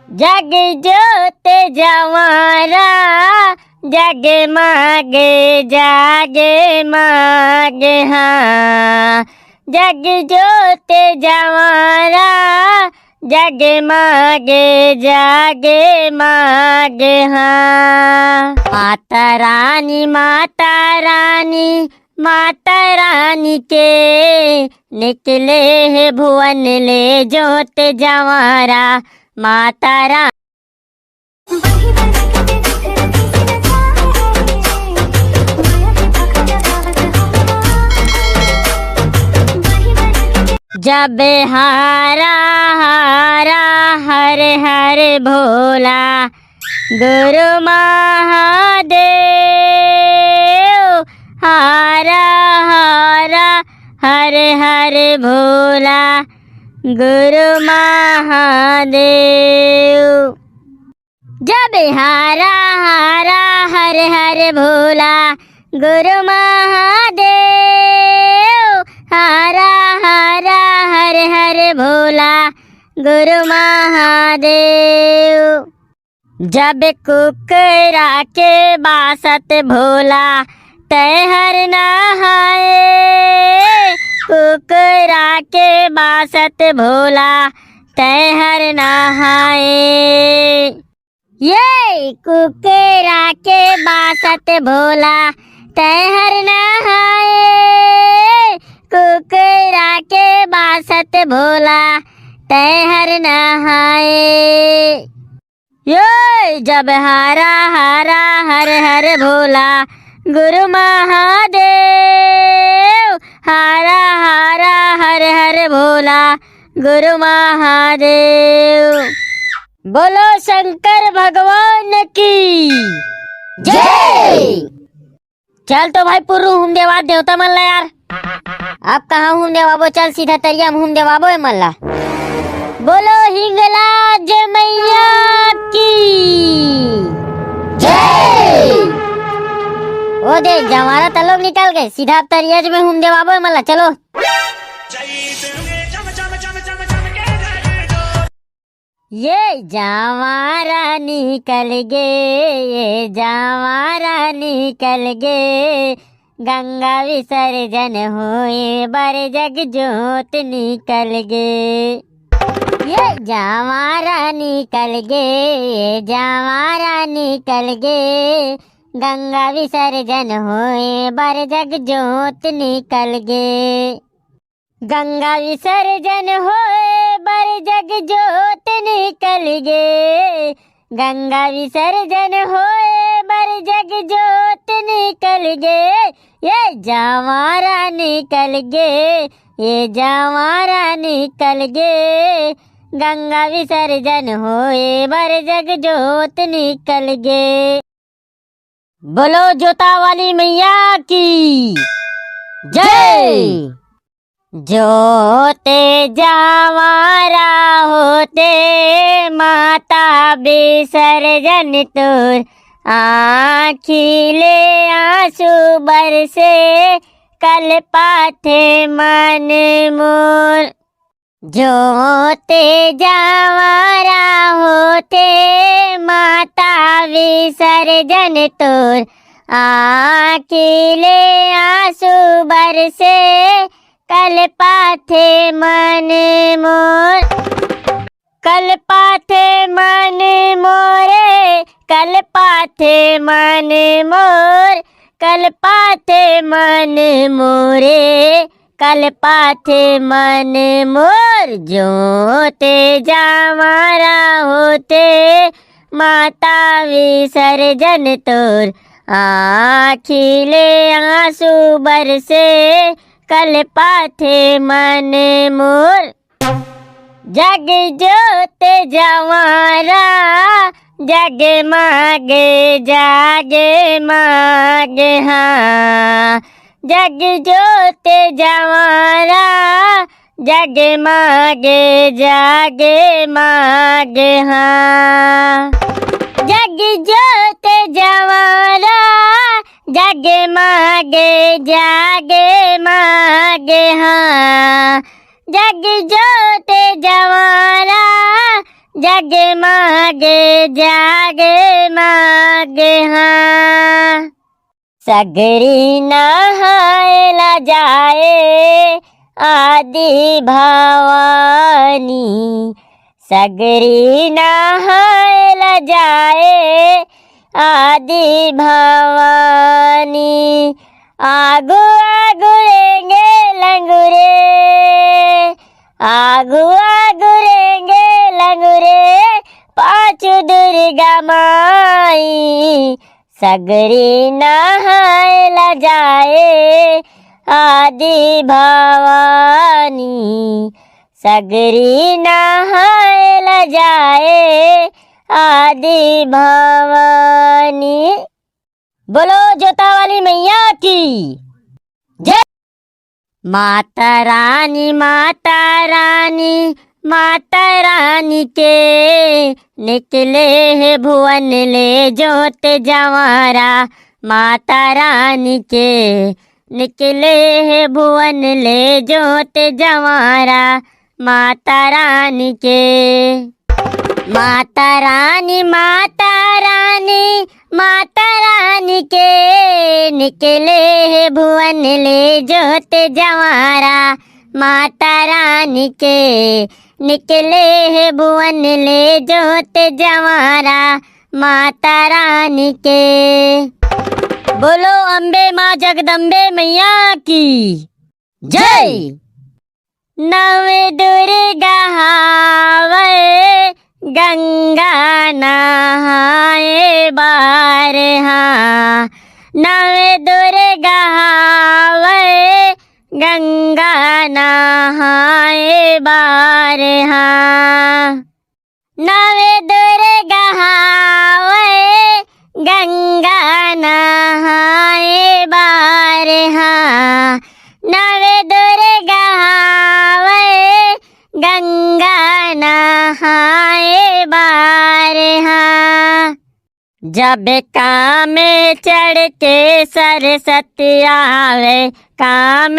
जग जोत जवारा जगमग जगमग हाँ। जग जोत जवारा जगमग जगमग हाँ। माता रानी माता रानी माता रानी के निकले है भुवन ले जोत जवारा माता रानी। जब हारा हारा हर हर भोला गुरु महादेव हारा हारा हर हर भोला गुरु महादेव। जब हारा हारा हर हर भोला गुरु महादेव हारा हारा हर हर भोला गुरु महादेव। जब कुकरा के बासत भोला तैहर नहाए कुकरा के बासत भोला तैहर नहाए। ये कुकरा के बासत भोला तैहर नहाए कुकरा के बासत भोला तैहर नहाए। ये जब हारा हारा हर हर भोला गुरु महादेव हारा हारा हर हर भोला गुरु महादेव। बोलो शंकर भगवान की जय। चल तो भाई पुरु हम देवा देवता मल्ला यार। अब कहाँ हूँ देवाबो चल सीधा तरिया में हूँ देवाबो है मल्ला। बोलो हिंगलाज मैया की जय। ओ दे जवारा तलोग निकल गए सीधा तरियाज में हूँ देवाबो है मल्ला चलो। ये जवारा निकल गे जवारा निकल गे गंगा विसर्जन हुए बर जग जोत निकल गे। ये जवारा निकल गे जवारा निकल गे गंगा विसर्जन हुए बर जग जोत निकल गे। गंगा विसर्जन होए बर जग जोत निकल गे गंगा विसर्जन होए बर जग जोत निकल गे। ये जवारा निकल गे ये जवारा निकल गे गंगा विसर्जन होए बर जग जोत निकल गे। बोलो जोता वाली मैया की जय। जोते जवारा होते माता विसर्जन तोर आँखिले आंसू बरसे कल पाथे मन मोर। जोते जवारा होते माता विसर्जन तोर आँखिले आंसू बरसे कल पाथे मन मोर। कल पाथे मन मोरे कल पाथे मन मोर कल पाथे मन मोरे कल पाथे मन मोर। जोते जवारा होते माता विसर्जन तोर आँखिले आंसू बरसे कल पाथे मन मोर। जग जोत जवारा जगमग जगमग हाँ। जग जोत जवारा जगमग जगमग हाँ। जग जोत जवारा जगमग जगमग हाँ। जग जोत जवारा जगमगे जगमगे हाँ। सगरी नहायला जाए आदि भवानी, सगरी नहायला जाए आदि भवानी। आगू आगू रेंगे लंगूरे, आगू आगू रेंगे लंगूरे, पाँचू दुर्गा माई। सगरी नहायला जाए आदि भवानी, सगरी नहायला जाए आदि भवानी। बोलो जोता वाली मैया की जय। माता रानी माता रानी माता रानी के निकले है भुवन ले जोत जवारा। माता रानी के निकले है भुवन ले जोत जवारा। माता रानी के माता रानी माता रानी माता रानी के निकले है भुवन ले जोत जवारा। माता रानी के निकले है भुवन ले जोत जवारा। माता रानी के बोलो अम्बे माँ जगदम्बे मैया की जय। नव दुर्गा हावे गंगा नहाए बार हाँ। नव दुर्गा हावे गंगा नहाए बार हाँ। नव दुर्गा हावे गंगा नहाए बार हाँ। नव दुर्गा हावे गंगा नहाए बार हाँ। जब काम चढ़ के सरस्वती आवे, काम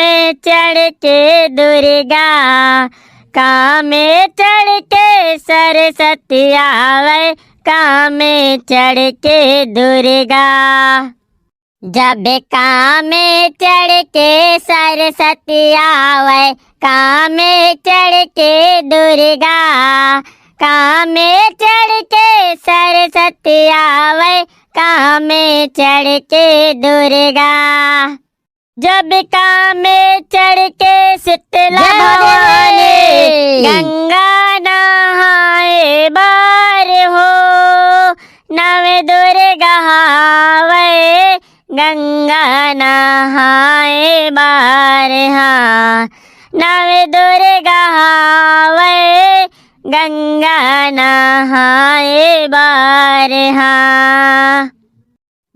चढ़ के दुर्गा, काम चढ़ के सरस्वती आवे, काम चढ़ के दुर्गा। जब काम चढ़ के सरस्वती आवे, काम चढ़ के दुर्गा, काम चढ़ के सरस्वती आवे, काम चढ़ के दुर्गा। जब काम चढ़ के शीतला भवानी गंगा नहाए बार हो। नव दुर्गा हावे गंगा नहाए बार हाँ। नव दुर्गा हावे गंगा नहाए बार हाँ।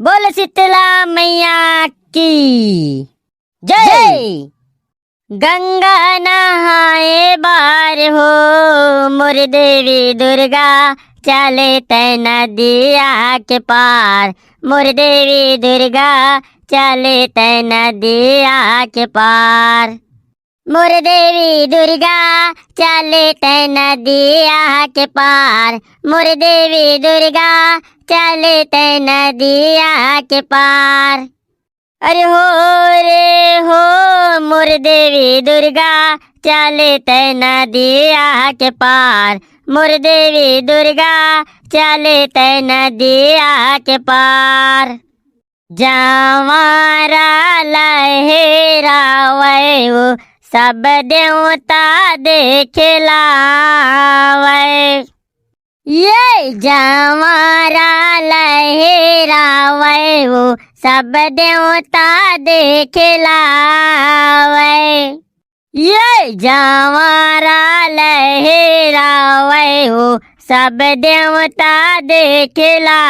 बोल शीतला मैया की जय। गंगा नहाए बार हो मोर देवी दुर्गा, चले तै नदिया के पार। मोर देवी दुर्गा चले तै नदिया के पार। मोर देवी दुर्गा चले तै नदिया के पार। मोर देवी दुर्गा चले तै नदिया के पार। अरे हो रे हो मोर देवी दुर्गा चले तै नदिया के पार। मोर देवी दुर्गा चले तै नदिया के पार। जवारा लहरावे वो सब देवता देखला वै। ये जवारा लहरावे वो सब देवता देखला वै। ये जवारा लहरावे वो सब देवता देखला